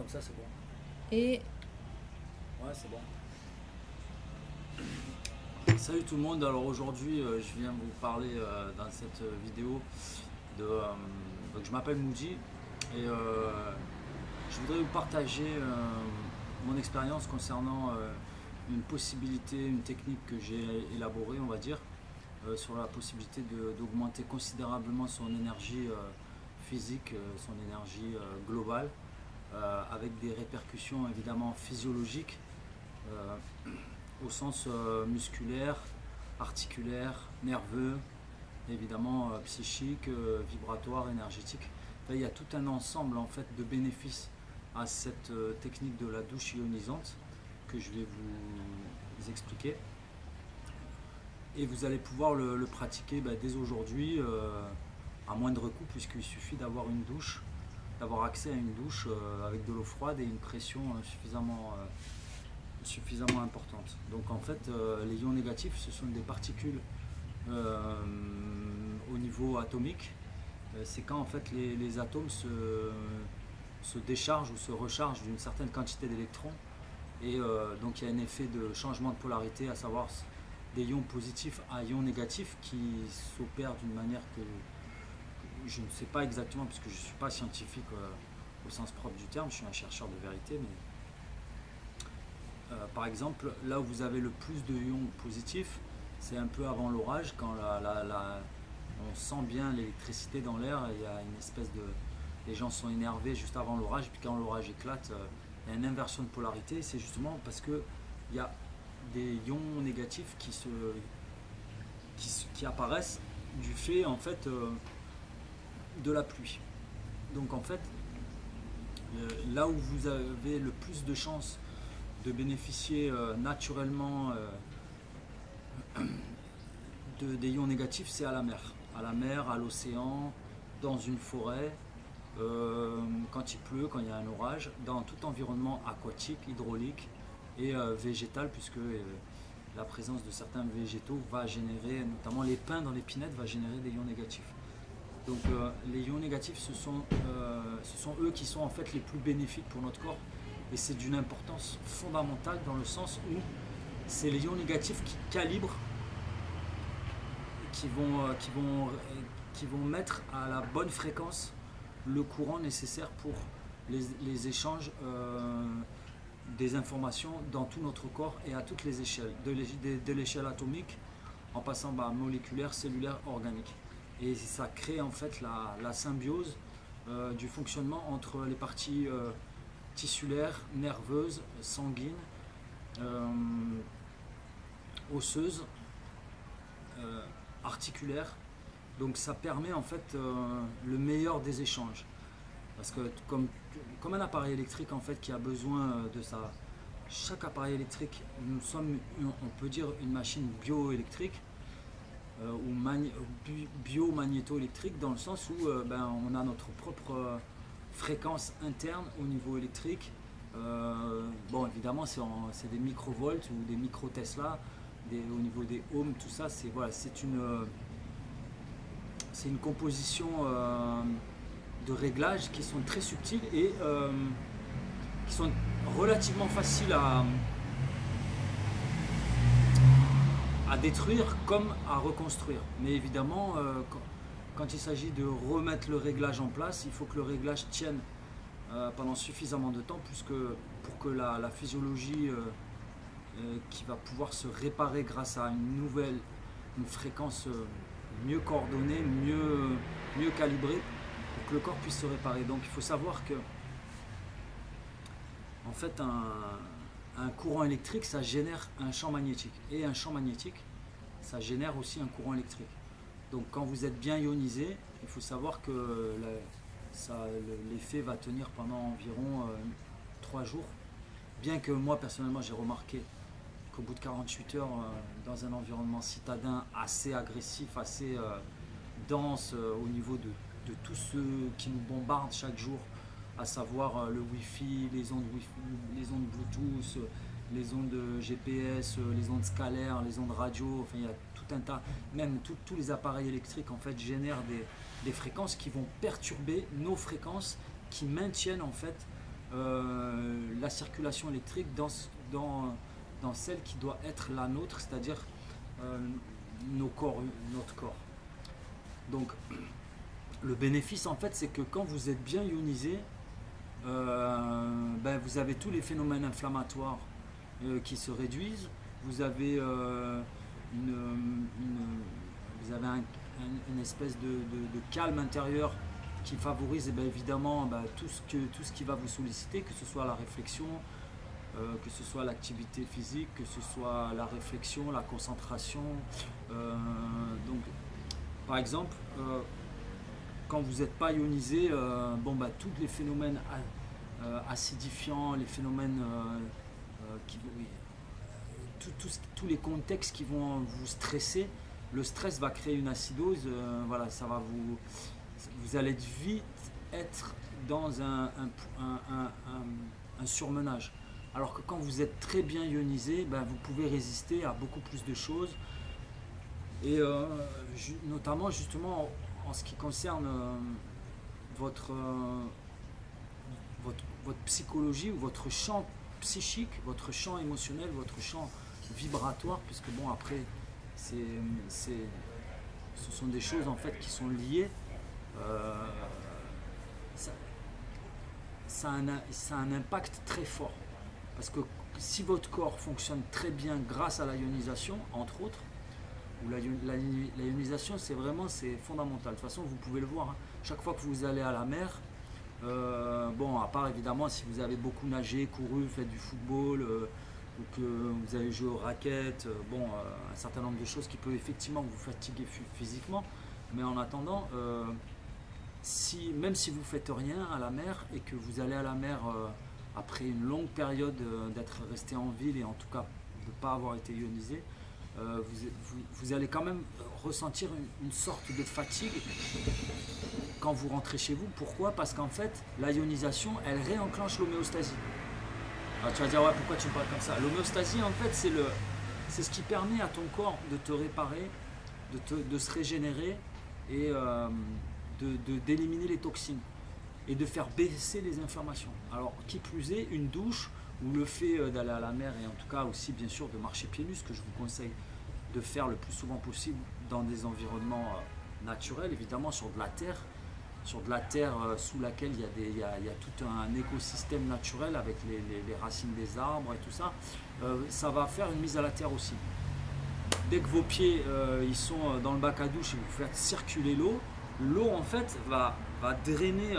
comme ça c'est bon. Et Ouais, c'est bon. Salut tout le monde, alors aujourd'hui je viens vous parler dans cette vidéo de... donc je m'appelle Moody et je voudrais vous partager mon expérience concernant une possibilité, une technique que j'ai élaborée, on va dire, sur la possibilité d'augmenter considérablement son énergie physique, son énergie globale, avec des répercussions évidemment physiologiques au sens musculaire, articulaire, nerveux, évidemment psychique, vibratoire, énergétique. Là, il y a tout un ensemble en fait de bénéfices à cette technique de la douche ionisante que je vais vous expliquer. Et vous allez pouvoir le pratiquer dès aujourd'hui à moindre coût, puisqu'il suffit d'avoir une douche, d'avoir accès à une douche avec de l'eau froide et une pression suffisamment importante. Donc en fait, les ions négatifs, ce sont des particules au niveau atomique. C'est quand en fait les atomes se déchargent ou se rechargent d'une certaine quantité d'électrons. Et donc il y a un effet de changement de polarité, à savoir des ions positifs à ions négatifs qui s'opèrent d'une manière que je ne sais pas exactement, puisque je ne suis pas scientifique au sens propre du terme, je suis un chercheur de vérité, mais par exemple, là où vous avez le plus de ions positifs, c'est un peu avant l'orage, quand on sent bien l'électricité dans l'air, il y a une espèce de... Les gens sont énervés juste avant l'orage, puis quand l'orage éclate, il y a une inversion de polarité, c'est justement parce qu'il y a des ions négatifs qui apparaissent du fait en fait de la pluie. Donc en fait, là où vous avez le plus de chances de bénéficier naturellement des ions négatifs, c'est à la mer, à l'océan, dans une forêt, quand il pleut, quand il y a un orage, dans tout environnement aquatique, hydraulique et végétal, puisque la présence de certains végétaux va générer, notamment les pins dans les pinettes, va générer des ions négatifs. Donc les ions négatifs, ce sont eux qui sont en fait les plus bénéfiques pour notre corps. Et c'est d'une importance fondamentale dans le sens où c'est les ions négatifs qui calibrent, qui vont mettre à la bonne fréquence le courant nécessaire pour les échanges des informations dans tout notre corps et à toutes les échelles, de l'échelle atomique en passant moléculaire, cellulaire, organique. Et ça crée en fait la symbiose du fonctionnement entre les parties tissulaires, nerveuses, sanguines, osseuses, articulaires. Donc ça permet en fait le meilleur des échanges. Parce que comme un appareil électrique en fait qui a besoin de ça, chaque appareil électrique, nous sommes, on peut dire, une machine bioélectrique ou biomagnéto-électrique, dans le sens où on a notre propre fréquence interne au niveau électrique. Bon, évidemment c'est des microvolts ou des micro-Tesla, au niveau des ohms, tout ça, c'est voilà, c'est une composition de réglages qui sont très subtils et qui sont relativement faciles à détruire comme à reconstruire. Mais évidemment, quand il s'agit de remettre le réglage en place, il faut que le réglage tienne pendant suffisamment de temps, pour que la physiologie qui va pouvoir se réparer grâce à une fréquence mieux coordonnée, mieux calibrée, pour que le corps puisse se réparer. Donc il faut savoir que en fait un courant électrique, ça génère un champ magnétique, et un champ magnétique, ça génère aussi un courant électrique. Donc quand vous êtes bien ionisé, il faut savoir que l'effet va tenir pendant environ 3 jours. Bien que moi personnellement j'ai remarqué qu'au bout de 48 heures, dans un environnement citadin assez agressif, assez dense au niveau de tout ce qui nous bombarde chaque jour, à savoir le Wi-Fi, les ondes Bluetooth, les ondes GPS, les ondes scalaires, les ondes radio, enfin il y a tout un tas, même tous les appareils électriques en fait génèrent des fréquences qui vont perturber nos fréquences, qui maintiennent en fait la circulation électrique dans celle qui doit être la nôtre, c'est-à-dire notre corps. Donc le bénéfice en fait c'est que quand vous êtes bien ionisé, vous avez tous les phénomènes inflammatoires qui se réduisent, vous avez, une espèce de calme intérieur qui favorise évidemment tout ce qui va vous solliciter, que ce soit la réflexion, que ce soit l'activité physique, que ce soit la réflexion, la concentration. Donc, par exemple, quand vous n'êtes pas ionisé, tous les phénomènes acidifiants, les phénomènes tous les contextes qui vont vous stresser, le stress va créer une acidose. Voilà, ça va vous allez vite être dans un surmenage. Alors que quand vous êtes très bien ionisé, vous pouvez résister à beaucoup plus de choses. Et notamment justement en ce qui concerne votre psychologie ou votre champ psychique, votre champ émotionnel, votre champ vibratoire, puisque bon après ce sont des choses en fait qui sont liées. Ça a un impact très fort. Parce que si votre corps fonctionne très bien grâce à la ionisation, entre autres, ou la ionisation c'est fondamental. De toute façon vous pouvez le voir, hein. Chaque fois que vous allez à la mer, à part évidemment si vous avez beaucoup nagé, couru, fait du football, ou que vous avez joué aux raquettes, un certain nombre de choses qui peuvent effectivement vous fatiguer physiquement, mais en attendant, même si vous ne faites rien à la mer et que vous allez à la mer après une longue période d'être resté en ville et en tout cas de ne pas avoir été ionisé, vous allez quand même ressentir une sorte de fatigue quand vous rentrez chez vous. Pourquoi? Parce qu'en fait, la ionisation, elle réenclenche l'homéostasie. Alors tu vas dire, ouais, pourquoi tu me parles comme ça? L'homéostasie, en fait, c'est ce qui permet à ton corps de te réparer, de se régénérer et d'éliminer les toxines et de faire baisser les inflammations. Alors, qui plus est, une douche ou le fait d'aller à la mer et en tout cas aussi, bien sûr, de marcher pieds nus, ce que je vous conseille de faire le plus souvent possible dans des environnements naturels, évidemment sur de la terre sous laquelle il y a tout un écosystème naturel avec les racines des arbres et tout ça, ça va faire une mise à la terre aussi. Dès que vos pieds ils sont dans le bac à douche et vous faites circuler l'eau en fait va drainer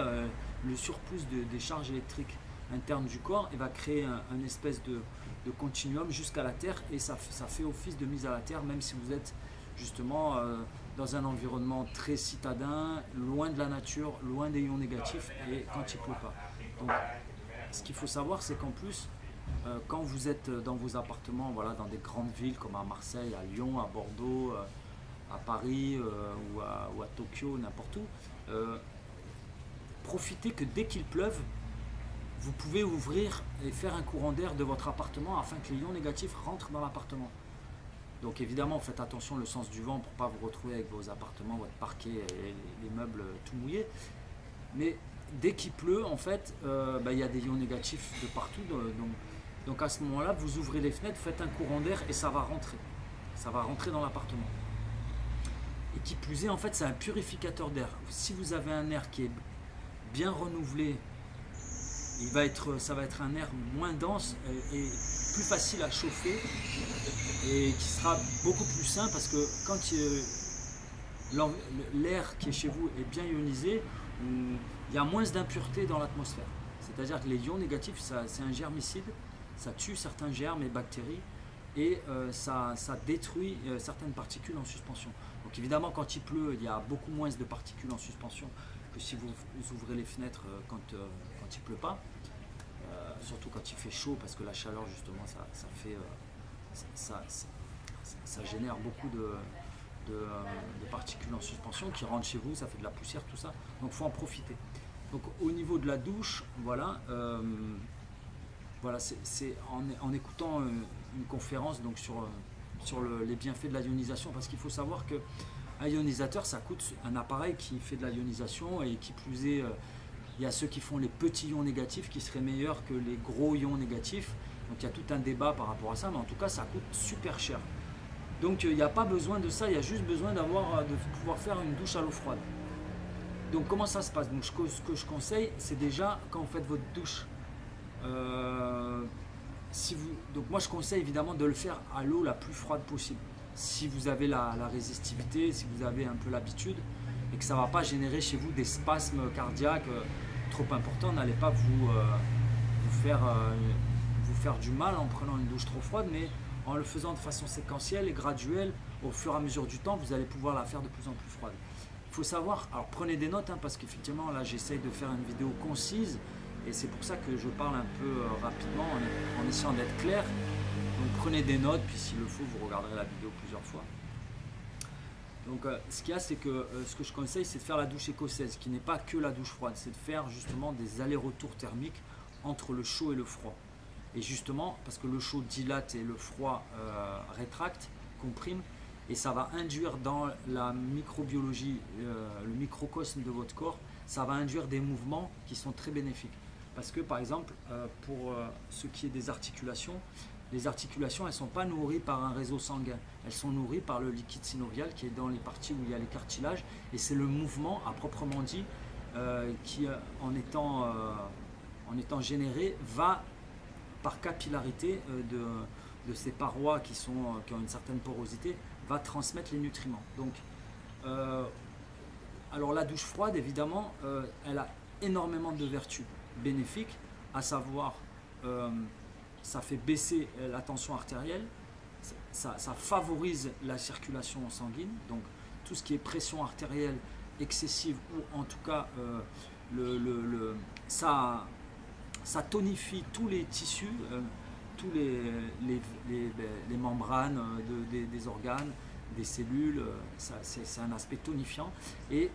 le surplus des charges électriques internes du corps et va créer un espèce de continuum jusqu'à la terre, et ça fait office de mise à la terre, même si vous êtes justement dans un environnement très citadin, loin de la nature, loin des ions négatifs et quand il ne pleut pas. Donc ce qu'il faut savoir, c'est qu'en plus quand vous êtes dans vos appartements, voilà, dans des grandes villes comme à Marseille, à Lyon, à Bordeaux, à Paris ou à Tokyo, n'importe où, profitez que dès qu'il pleuve, vous pouvez ouvrir et faire un courant d'air de votre appartement afin que les ions négatifs rentrent dans l'appartement. Donc évidemment, faites attention le sens du vent pour ne pas vous retrouver avec vos appartements, votre parquet et les meubles tout mouillés. Mais dès qu'il pleut, en fait, il y a des ions négatifs de partout. Donc à ce moment-là, vous ouvrez les fenêtres, faites un courant d'air et ça va rentrer. Ça va rentrer dans l'appartement. Et qui plus est, en fait, c'est un purificateur d'air. Si vous avez un air qui est bien renouvelé, ça va être un air moins dense et plus facile à chauffer et qui sera beaucoup plus sain, parce que quand l'air qui est chez vous est bien ionisé, il y a moins d'impuretés dans l'atmosphère. C'est-à-dire que les ions négatifs, c'est un germicide, ça tue certains germes et bactéries et ça détruit certaines particules en suspension. Donc évidemment, quand il pleut, il y a beaucoup moins de particules en suspension que si vous ouvrez les fenêtres quand il ne pleut pas, surtout quand il fait chaud, parce que la chaleur justement ça génère beaucoup de particules en suspension qui rentrent chez vous, ça fait de la poussière, tout ça, donc il faut en profiter. Donc au niveau de la douche, voilà, c'est en écoutant une conférence donc sur les bienfaits de la ionisation, parce qu'il faut savoir que un ionisateur, ça coûte un appareil qui fait de la ionisation et qui plus est Il y a ceux qui font les petits ions négatifs qui seraient meilleurs que les gros ions négatifs. Donc il y a tout un débat par rapport à ça, mais en tout cas ça coûte super cher. Donc il n'y a pas besoin de ça, il y a juste besoin de pouvoir faire une douche à l'eau froide. Donc comment ça se passe? Donc, ce que je conseille, c'est déjà quand vous faites votre douche, donc moi je conseille évidemment de le faire à l'eau la plus froide possible. Si vous avez la résistivité, si vous avez un peu l'habitude et que ça ne va pas générer chez vous des spasmes cardiaques trop importants, n'allez pas vous faire du mal en prenant une douche trop froide, mais en le faisant de façon séquentielle et graduelle, au fur et à mesure du temps, vous allez pouvoir la faire de plus en plus froide. Il faut savoir, alors prenez des notes, parce qu'effectivement là j'essaye de faire une vidéo concise et c'est pour ça que je parle un peu rapidement en essayant d'être clair. Donc prenez des notes, puis s'il le faut vous regarderez la vidéo plusieurs fois. Donc ce qu'il y a, c'est que ce que je conseille, c'est de faire la douche écossaise, qui n'est pas que la douche froide, c'est de faire justement des allers-retours thermiques entre le chaud et le froid. Et justement, parce que le chaud dilate et le froid rétracte, comprime, et ça va induire dans la microbiologie, le microcosme de votre corps, ça va induire des mouvements qui sont très bénéfiques. Parce que par exemple, pour ce qui est des articulations, les articulations, elles ne sont pas nourries par un réseau sanguin, elles sont nourries par le liquide synovial qui est dans les parties où il y a les cartilages, et c'est le mouvement à proprement dit qui, en étant généré, va par capillarité de ces parois qui ont une certaine porosité, va transmettre les nutriments. Donc, alors la douche froide, évidemment, elle a énormément de vertus bénéfiques, à savoir, ça fait baisser la tension artérielle, ça favorise la circulation sanguine, donc tout ce qui est pression artérielle excessive, ou en tout cas, ça tonifie tous les tissus, tous les membranes des organes, des cellules, c'est un aspect tonifiant, et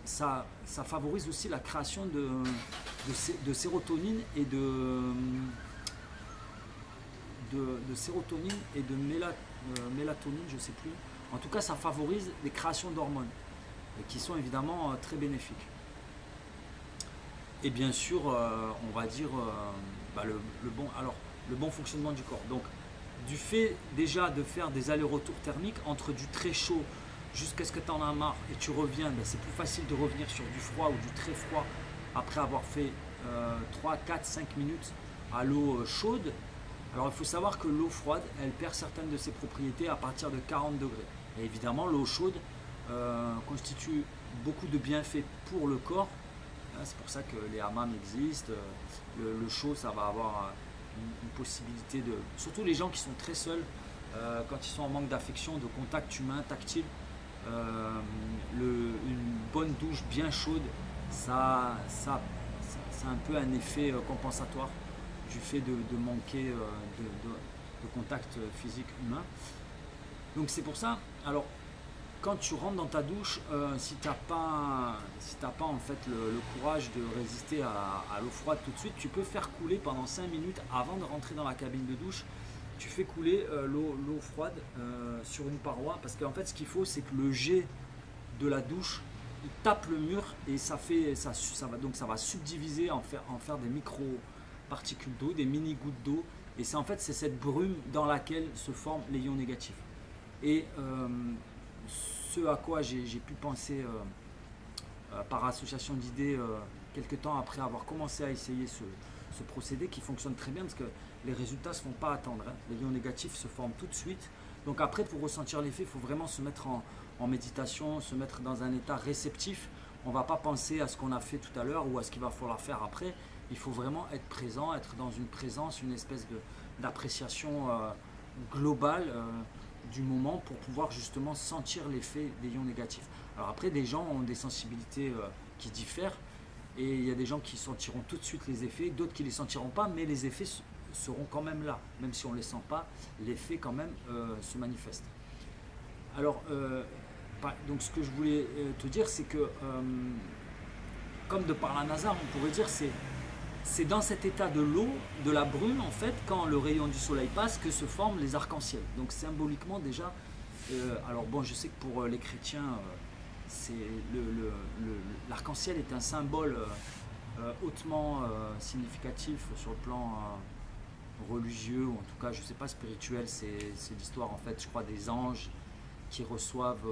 ça favorise aussi la création de sérotonine et de sérotonine et de mélatonine, je ne sais plus. En tout cas, ça favorise les créations d'hormones, qui sont évidemment très bénéfiques. Et bien sûr, on va dire le bon fonctionnement du corps. Donc, du fait déjà de faire des allers-retours thermiques entre du très chaud jusqu'à ce que tu en as marre et tu reviens, c'est plus facile de revenir sur du froid ou du très froid après avoir fait 3, 4, 5 minutes à l'eau chaude. Alors il faut savoir que l'eau froide, elle perd certaines de ses propriétés à partir de 40 degrés. Et évidemment, l'eau chaude constitue beaucoup de bienfaits pour le corps. C'est pour ça que les hammams existent. Le chaud, ça va avoir une possibilité de... Surtout les gens qui sont très seuls, quand ils sont en manque d'affection, de contact humain, tactile, une bonne douche bien chaude, ça a un peu un effet compensatoire du fait de manquer de contact physique humain. Donc c'est pour ça, alors quand tu rentres dans ta douche, si tu n'as pas en fait le courage de résister à l'eau froide tout de suite, tu peux faire couler pendant 5 minutes avant de rentrer dans la cabine de douche. Tu fais couler l'eau froide sur une paroi, parce qu'en fait ce qu'il faut, c'est que le jet de la douche, il tape le mur et ça va subdiviser, en faire des micro-particules d'eau, des mini-gouttes d'eau, et c'est cette brume dans laquelle se forment les ions négatifs. Et ce à quoi j'ai pu penser par association d'idées quelques temps après avoir commencé à essayer ce procédé qui fonctionne très bien, parce que les résultats ne se font pas attendre, hein. Les ions négatifs se forment tout de suite. Donc après, pour ressentir l'effet, il faut vraiment se mettre en méditation, se mettre dans un état réceptif. On ne va pas penser à ce qu'on a fait tout à l'heure ou à ce qu'il va falloir faire après. Il faut vraiment être présent, être dans une présence, une espèce d'appréciation globale du moment pour pouvoir justement sentir l'effet des ions négatifs. Alors après, des gens ont des sensibilités qui diffèrent, et il y a des gens qui sentiront tout de suite les effets, d'autres qui ne les sentiront pas, mais les effets seront quand même là. Même si on ne les sent pas, l'effet quand même se manifeste. Alors, donc ce que je voulais te dire, c'est que, comme de par la NASA, on pourrait dire, c'est dans cet état de l'eau, de la brume, en fait, quand le rayon du soleil passe, que se forment les arcs-en-ciel. Donc symboliquement déjà, alors bon, je sais que pour les chrétiens, l'arc-en-ciel est un symbole hautement significatif sur le plan religieux, ou en tout cas, je ne sais pas, spirituel. C'est l'histoire, en fait, je crois, des anges qui reçoivent,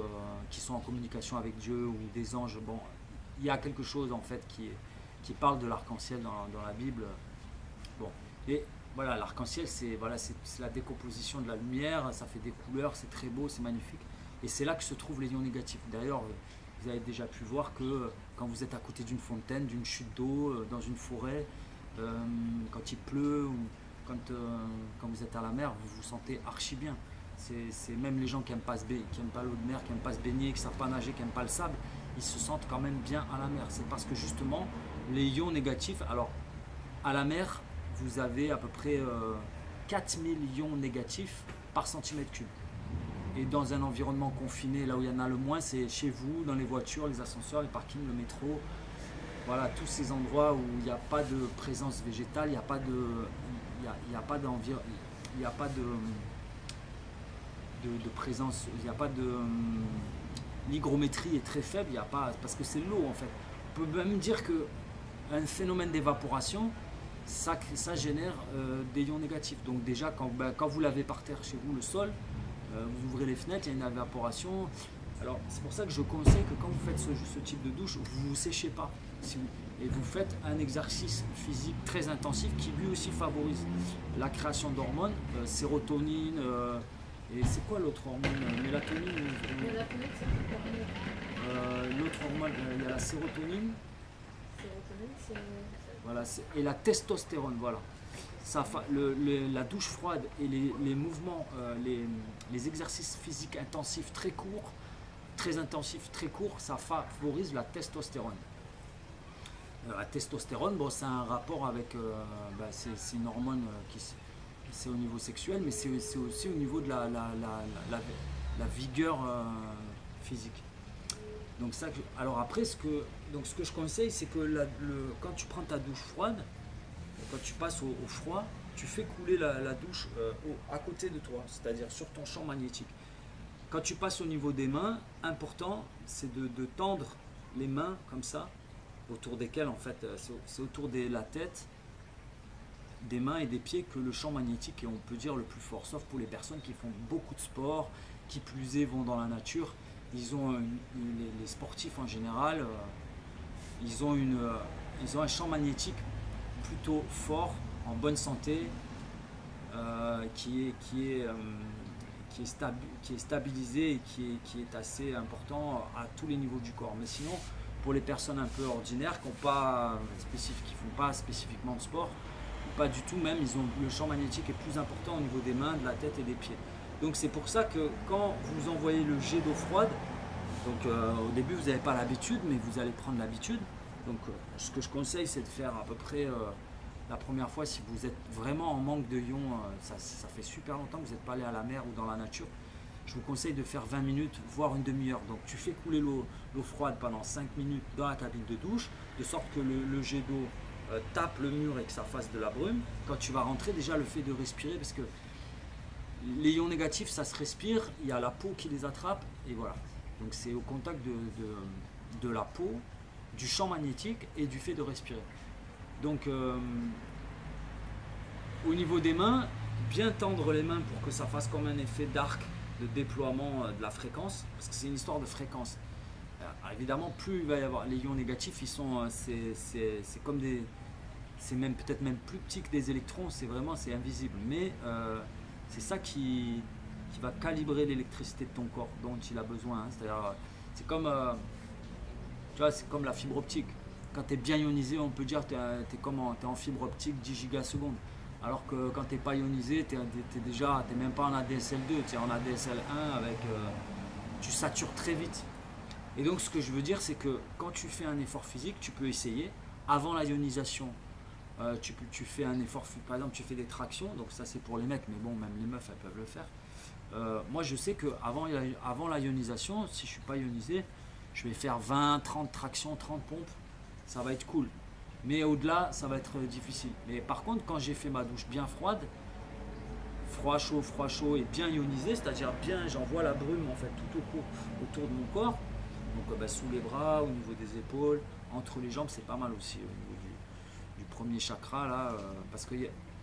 qui sont en communication avec Dieu, ou des anges. Bon, il y a quelque chose, en fait, qui parle de l'arc-en-ciel dans la Bible. Bon, et voilà, l'arc-en-ciel, c'est voilà, c'est la décomposition de la lumière, ça fait des couleurs, c'est très beau, c'est magnifique. Et c'est là que se trouvent les ions négatifs. D'ailleurs, vous avez déjà pu voir que quand vous êtes à côté d'une fontaine, d'une chute d'eau, dans une forêt, quand il pleut, ou quand vous êtes à la mer, vous vous sentez archi bien. C'est même les gens qui n'aiment pas qui aiment pas l'eau de mer, qui n'aiment pas se baigner, qui ne savent pas nager, qui n'aiment pas le sable, ils se sentent quand même bien à la mer. C'est parce que justement, les ions négatifs, alors à la mer, vous avez à peu près 4000 ions négatifs par centimètre cube. Et dans un environnement confiné, là où il y en a le moins, c'est chez vous, dans les voitures, les ascenseurs, les parkings, le métro. Voilà, tous ces endroits où il n'y a pas de présence végétale, il n'y a pas de, il y a pas d'environnement, il n'y a pas de présence, il n'y a pas de, l'hygrométrie est très faible, il n'y a pas, parce que c'est l'eau en fait. On peut même dire que un phénomène d'évaporation, ça génère des ions négatifs. Donc déjà, quand vous lavez par terre chez vous le sol, vous ouvrez les fenêtres, il y a une évaporation. Alors c'est pour ça que je conseille que quand vous faites ce type de douche, vous ne vous séchez pas. Et vous faites un exercice physique très intensif qui lui aussi favorise la création d'hormones, sérotonine, et c'est quoi l'autre hormone? Mélatonine Mélatonine, c'est l'autre hormone, il y a la sérotonine. sérotonine, c'est... Voilà, et la testostérone, voilà. La douche froide et les mouvements, les exercices physiques intensifs très courts, très intensifs, très courts, ça favorise la testostérone. La testostérone, bon, c'est un rapport avec, c'est une hormone c'est au niveau sexuel, mais c'est aussi au niveau de la vigueur physique. Donc ça, alors après, ce que je conseille, c'est que quand tu prends ta douche froide, quand tu passes au froid, tu fais couler la douche à côté de toi, c'est-à-dire sur ton champ magnétique. Quand tu passes au niveau des mains, important, c'est de tendre les mains comme ça, autour desquelles, en fait, c'est autour de la tête, des mains et des pieds que le champ magnétique est, on peut dire, le plus fort, sauf pour les personnes qui font beaucoup de sport, qui plus est vont dans la nature. Ils ont les sportifs en général, ils ont un champ magnétique plutôt fort, en bonne santé, qui est stabilisé et qui est assez important à tous les niveaux du corps. Mais sinon, pour les personnes un peu ordinaires qui ne font pas spécifiquement de sport, pas du tout même, le champ magnétique est plus important au niveau des mains, de la tête et des pieds. Donc c'est pour ça que quand vous envoyez le jet d'eau froide, donc au début vous n'avez pas l'habitude, mais vous allez prendre l'habitude. Donc ce que je conseille, c'est de faire à peu près la première fois, si vous êtes vraiment en manque de ions, ça fait super longtemps que vous n'êtes pas allé à la mer ou dans la nature, je vous conseille de faire 20 minutes, voire une demi-heure. Donc tu fais couler l'eau froide pendant 5 minutes dans la cabine de douche, de sorte que le jet d'eau tape le mur et que ça fasse de la brume. Quand tu vas rentrer, déjà le fait de respirer, parce que les ions négatifs, ça se respire, il y a la peau qui les attrape, et voilà. Donc c'est au contact de la peau, du champ magnétique et du fait de respirer. Donc au niveau des mains, bien tendre les mains pour que ça fasse comme un effet d'arc de déploiement de la fréquence, parce que c'est une histoire de fréquence. Alors, évidemment, plus il va y avoir les ions négatifs, c'est comme c'est même peut-être même plus petit que des électrons, c'est invisible, mais c'est ça qui va calibrer l'électricité de ton corps dont il a besoin. Hein. C'est-à-dire, c'est comme tu vois, c'est comme la fibre optique. Quand tu es bien ionisé, on peut dire que tu es en fibre optique 10 gigasecondes. Alors que quand tu n'es pas ionisé, tu n'es même pas en ADSL2, tu es en ADSL1 avec. Tu satures très vite. Et donc ce que je veux dire, c'est que quand tu fais un effort physique, tu peux essayer. Avant la ionisation, tu fais un effort, par exemple tu fais des tractions, donc ça c'est pour les mecs, mais bon, même les meufs elles peuvent le faire. Moi je sais qu'avant la ionisation, si je ne suis pas ionisé, je vais faire 20, 30 tractions, 30 pompes, ça va être cool. Mais au-delà, ça va être difficile. Mais par contre, quand j'ai fait ma douche bien froide, froid chaud et bien ionisé, c'est-à-dire bien, j'envoie la brume en fait tout autour de mon corps, donc sous les bras, au niveau des épaules, entre les jambes, c'est pas mal aussi au niveau premiers chakras là, parce que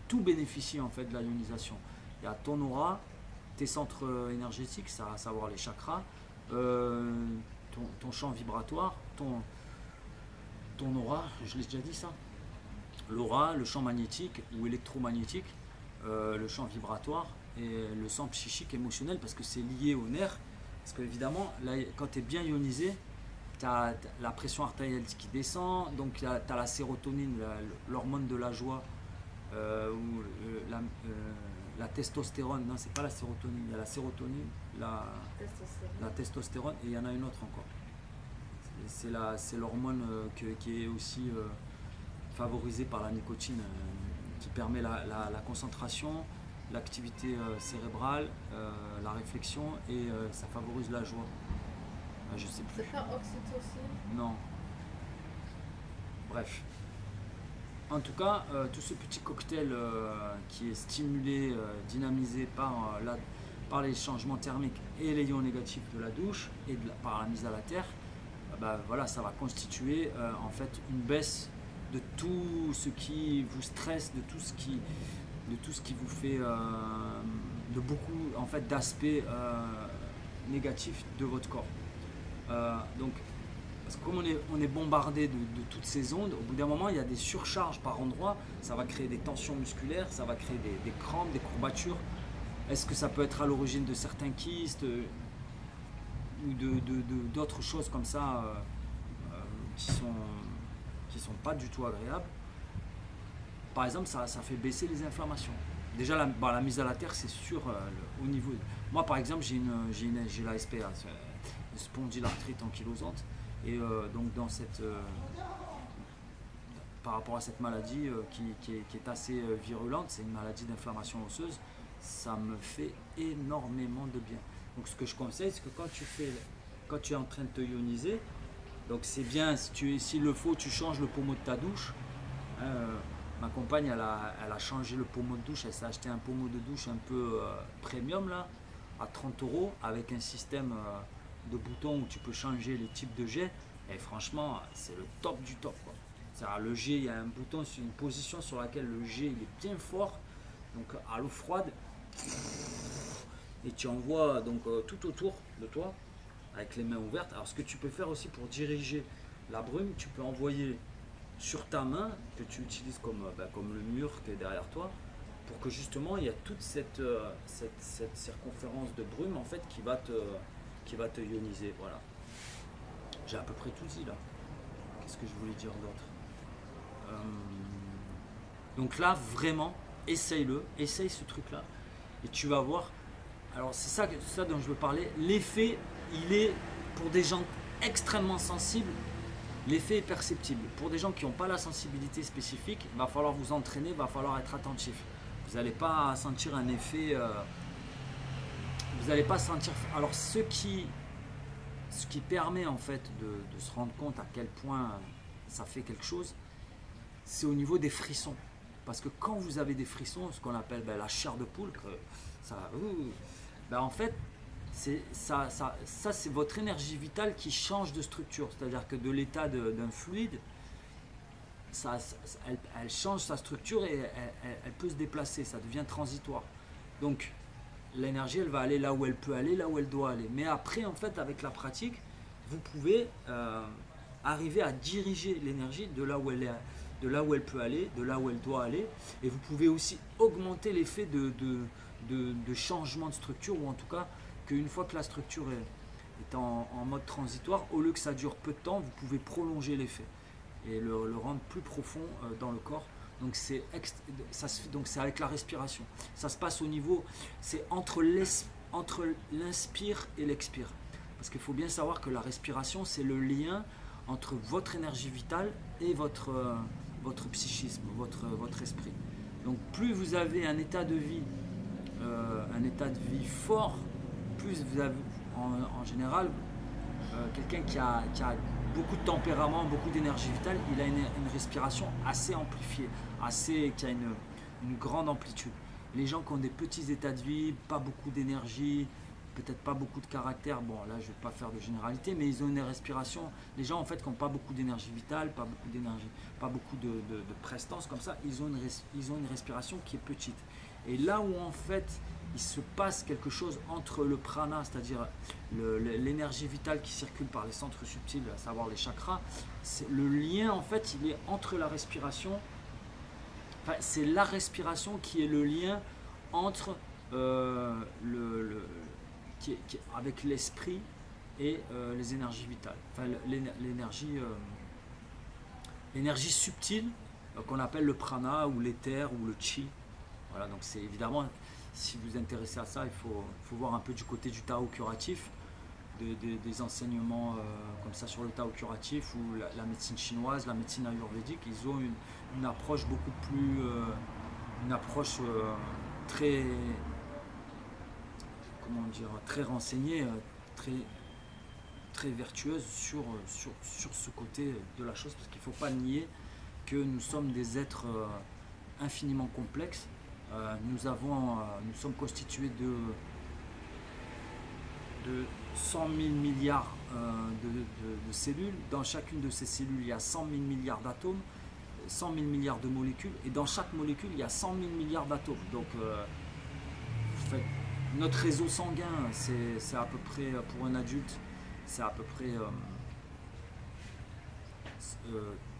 tout bénéficie en fait de la ionisation. Il y a ton aura, tes centres énergétiques, ça à savoir les chakras, ton champ vibratoire, ton aura, je l'ai déjà dit ça, l'aura, le champ magnétique ou électromagnétique, le champ vibratoire et le champ psychique émotionnel, parce que c'est lié au nerf. Parce que évidemment, là, quand tu es bien ionisé, tu as la pression artérielle qui descend, donc tu as la sérotonine, l'hormone de la joie, ou la testostérone. Non, c'est pas la sérotonine, il y a la sérotonine, la testostérone, et il y en a une autre encore. C'est l'hormone qui est aussi favorisée par la nicotine, qui permet la concentration, l'activité cérébrale, la réflexion, et ça favorise la joie. Je sais plus. C'est pas oxytocine? Non. Bref. En tout cas, tout ce petit cocktail qui est stimulé, dynamisé par les changements thermiques et les ions négatifs de la douche et par la mise à la terre, voilà, ça va constituer en fait une baisse de tout ce qui vous stresse, de tout ce qui vous fait de beaucoup en fait d'aspects négatifs de votre corps. Donc, parce que comme on est bombardé de toutes ces ondes, au bout d'un moment il y a des surcharges par endroit, ça va créer des tensions musculaires, ça va créer des crampes, des courbatures. Est-ce que ça peut être à l'origine de certains kystes ou d'autres choses comme ça qui sont pas du tout agréables? Par exemple, ça fait baisser les inflammations. Déjà, la mise à la terre, c'est sûr, au niveau. Moi, par exemple, j'ai la SPA, spondylarthrite ankylosante, et donc par rapport à cette maladie qui est assez virulente, c'est une maladie d'inflammation osseuse, ça me fait énormément de bien. Donc, ce que je conseille, c'est que quand tu es en train de te ioniser, donc c'est bien, s'il le faut, tu changes le pommeau de ta douche. Ma compagne, elle a changé le pommeau de douche, elle s'est acheté un pommeau de douche un peu premium là, à 30 € avec un système de boutons où tu peux changer les types de jets. Et franchement, c'est le top du top, quoi. Le jet, il y a un bouton, une position sur laquelle le jet il est bien fort, donc à l'eau froide, et tu envoies donc tout autour de toi avec les mains ouvertes. Alors ce que tu peux faire aussi pour diriger la brume, tu peux envoyer sur ta main que tu utilises comme le mur qui est derrière toi, pour que justement il y a toute cette circonférence de brume en fait qui va te ioniser. Voilà. J'ai à peu près tout dit là. Qu'est-ce que je voulais dire d'autre? Donc là vraiment, essaye ce truc là et tu vas voir. Alors c'est ça dont je veux parler. L'effet, il est pour des gens extrêmement sensibles. L'effet est perceptible. Pour des gens qui n'ont pas la sensibilité spécifique, il va falloir vous entraîner, il va falloir être attentif. Vous n'allez pas sentir un effet. Vous n'allez pas sentir. Alors ce qui permet en fait de se rendre compte à quel point ça fait quelque chose, c'est au niveau des frissons. Parce que quand vous avez des frissons, ce qu'on appelle la chair de poule, en fait, ça c'est votre énergie vitale qui change de structure. C'est-à-dire que de l'état d'un fluide, elle change sa structure et elle peut se déplacer, ça devient transitoire. Donc l'énergie, elle va aller là où elle peut aller, là où elle doit aller. Mais après, en fait, avec la pratique, vous pouvez arriver à diriger l'énergie de là où elle est, de là où elle peut aller, de là où elle doit aller. Et vous pouvez aussi augmenter l'effet de changement de structure, ou en tout cas qu'une fois que la structure est en mode transitoire, au lieu que ça dure peu de temps, vous pouvez prolonger l'effet et le rendre plus profond dans le corps. Donc c'est avec la respiration. Ça se passe au niveau, c'est entre l'inspire et l'expire. Parce qu'il faut bien savoir que la respiration, c'est le lien entre votre énergie vitale et votre psychisme, votre esprit. Donc plus vous avez un état de vie fort, plus vous avez en général quelqu'un qui a beaucoup de tempérament, beaucoup d'énergie vitale, il a une respiration assez amplifiée, qui a une grande amplitude. Les gens qui ont des petits états de vie, pas beaucoup d'énergie, peut-être pas beaucoup de caractère. Bon, là, je ne vais pas faire de généralité, mais ils ont une respiration. Les gens, en fait, qui n'ont pas beaucoup d'énergie vitale, pas beaucoup d'énergie, pas beaucoup de prestance comme ça, ils ont une respiration qui est petite. Et là où, en fait, il se passe quelque chose entre le prana, c'est-à-dire l'énergie vitale qui circule par les centres subtils, à savoir les chakras, le lien, en fait, il est entre la respiration. Enfin, c'est la respiration qui est le lien entre avec l'esprit et les énergies vitales. Enfin, l'énergie subtile qu'on appelle le prana ou l'éther ou le chi. Voilà, donc c'est évidemment, si vous vous intéressez à ça, il faut voir un peu du côté du Tao curatif, des enseignements comme ça sur le Tao curatif ou la médecine chinoise, la médecine ayurvédique. Ils ont une approche beaucoup plus, une approche très, comment dire, très renseignée, très vertueuse sur ce côté de la chose, parce qu'il ne faut pas nier que nous sommes des êtres infiniment complexes. Nous sommes constitués de 100 000 milliards de cellules. Dans chacune de ces cellules, il y a 100 000 milliards d'atomes, 100 000 milliards de molécules, et dans chaque molécule, il y a 100 000 milliards d'atomes. Donc, notre réseau sanguin, c'est à peu près, pour un adulte, c'est à peu près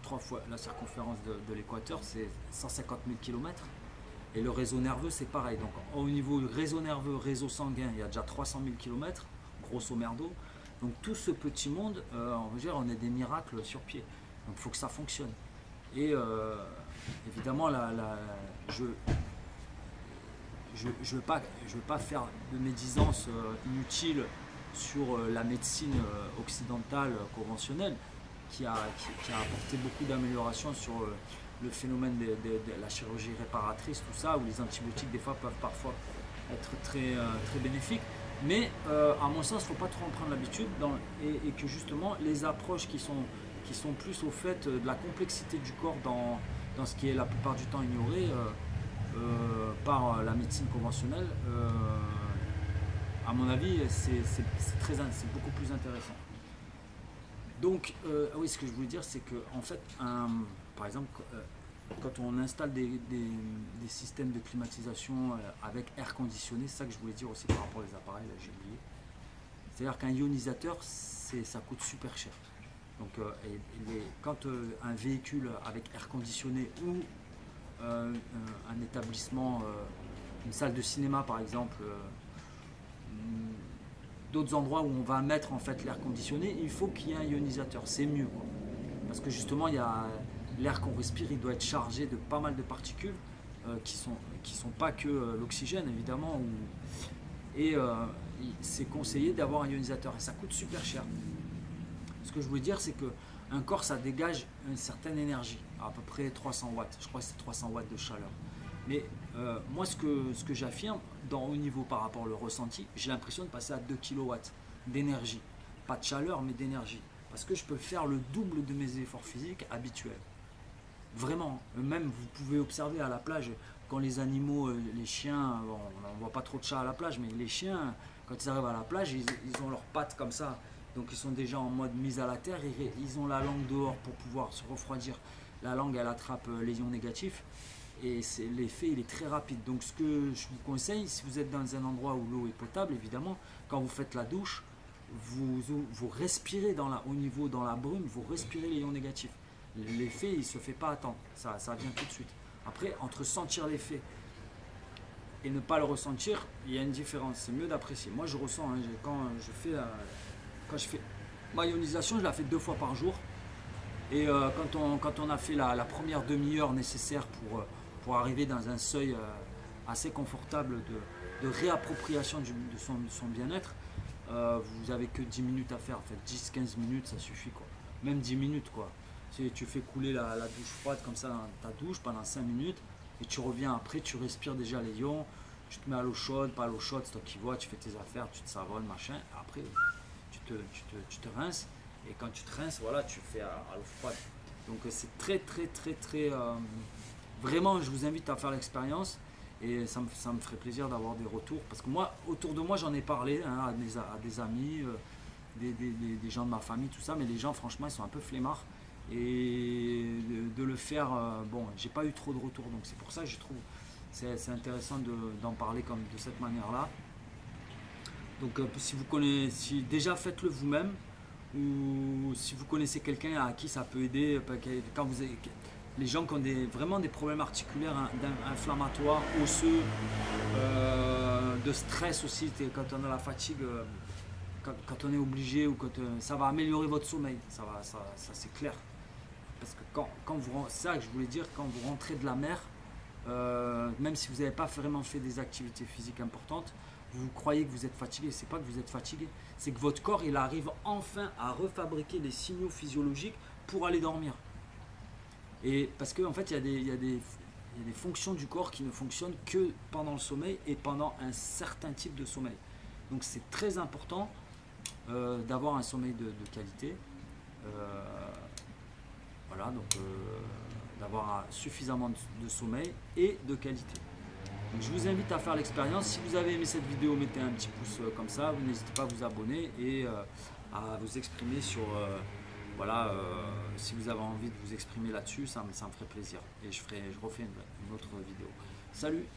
3 fois la circonférence de l'équateur, c'est 150 000 km. Et le réseau nerveux, c'est pareil. Donc, au niveau du réseau nerveux, réseau sanguin, il y a déjà 300 000 km, grosso merdo. Donc, tout ce petit monde, on est des miracles sur pied. Donc, il faut que ça fonctionne. Et évidemment, je ne veux pas faire de médisance inutile sur la médecine occidentale conventionnelle qui a apporté beaucoup d'améliorations sur le phénomène de la chirurgie réparatrice, tout ça, où les antibiotiques des fois peuvent parfois être très bénéfiques. Mais à mon sens, il ne faut pas trop en prendre l'habitude et que justement les approches qui sont plus au fait de la complexité du corps dans ce qui est la plupart du temps ignoré par la médecine conventionnelle, à mon avis, c'est beaucoup plus intéressant. Donc, oui, ce que je voulais dire, c'est que en fait, par exemple, quand on installe des systèmes de climatisation avec air conditionné, c'est ça que je voulais dire aussi par rapport aux appareils, là j'ai oublié. C'est-à-dire qu'un ionisateur, ça coûte super cher. Donc, quand un véhicule avec air conditionné ou un établissement, une salle de cinéma par exemple, d'autres endroits où on va mettre en fait l'air conditionné, il faut qu'il y ait un ionisateur, c'est mieux quoi. Parce que justement l'air qu'on respire, il doit être chargé de pas mal de particules qui sont pas que l'oxygène évidemment, et c'est conseillé d'avoir un ionisateur et ça coûte super cher. Ce que je voulais dire, c'est qu'un corps, ça dégage une certaine énergie, à peu près 300 watts. Je crois que c'est 300 watts de chaleur. Mais moi, ce que j'affirme, dans haut niveau par rapport au ressenti, j'ai l'impression de passer à 2 kW d'énergie. Pas de chaleur, mais d'énergie. Parce que je peux faire le double de mes efforts physiques habituels. Vraiment. Même, vous pouvez observer à la plage, quand les animaux, les chiens, bon, on ne voit pas trop de chats à la plage, mais les chiens, quand ils arrivent à la plage, ils ont leurs pattes comme ça. Donc ils sont déjà en mode mise à la terre, ils ont la langue dehors pour pouvoir se refroidir. La langue, elle attrape les ions négatifs et l'effet, il est très rapide. Donc ce que je vous conseille, si vous êtes dans un endroit où l'eau est potable, évidemment, quand vous faites la douche, vous respirez au niveau, dans la brume, vous respirez les ions négatifs. L'effet, il ne se fait pas attendre, ça vient tout de suite. Après, entre sentir l'effet et ne pas le ressentir, il y a une différence, c'est mieux d'apprécier. Moi je ressens, hein, quand je fais ma ionisation, je la fais 2 fois par jour. Et quand on a fait la première demi-heure nécessaire pour arriver dans un seuil assez confortable de réappropriation de son bien-être, vous n'avez que 10 minutes à faire. En fait, 10-15 minutes, ça suffit, quoi. Même 10 minutes, quoi. Tu fais couler la douche froide comme ça dans ta douche pendant 5 minutes et tu reviens après, tu respires déjà les ions, tu te mets à l'eau chaude, pas à l'eau chaude, c'est toi qui vois, tu fais tes affaires, tu te savonnes, machin. Après, tu te rinces, et quand tu te rinces, voilà, tu fais à l'eau froide. Donc c'est très vraiment, je vous invite à faire l'expérience. Et ça me ferait plaisir d'avoir des retours. Parce que moi, autour de moi, j'en ai parlé à des amis, des gens de ma famille, tout ça. Mais les gens, franchement, ils sont un peu flemmards. Et de le faire, bon, j'ai pas eu trop de retours. Donc c'est pour ça que je trouve c'est intéressant d'en parler comme de cette manière-là. Donc si vous connaissez, déjà faites-le vous-même. Ou si vous connaissez quelqu'un à qui ça peut aider, quand vous avez, les gens qui ont vraiment des problèmes articulaires, inflammatoires, osseux, de stress aussi, quand on a la fatigue, quand on est obligé, ou ça va améliorer votre sommeil, ça c'est clair. Parce que quand vous, c'est ça que je voulais dire, quand vous rentrez de la mer, même si vous n'avez pas vraiment fait des activités physiques importantes, vous croyez que vous êtes fatigué, c'est pas que vous êtes fatigué, c'est que votre corps il arrive enfin à refabriquer les signaux physiologiques pour aller dormir. Et parce qu'en fait il y a des fonctions du corps qui ne fonctionnent que pendant le sommeil et pendant un certain type de sommeil. Donc c'est très important d'avoir un sommeil de qualité. Voilà, donc d'avoir suffisamment de sommeil et de qualité. Donc, je vous invite à faire l'expérience. Si vous avez aimé cette vidéo, mettez un petit pouce comme ça. Vous n'hésitez pas à vous abonner et à vous exprimer sur... voilà, si vous avez envie de vous exprimer là-dessus, ça me ferait plaisir. Et je refais une autre vidéo. Salut!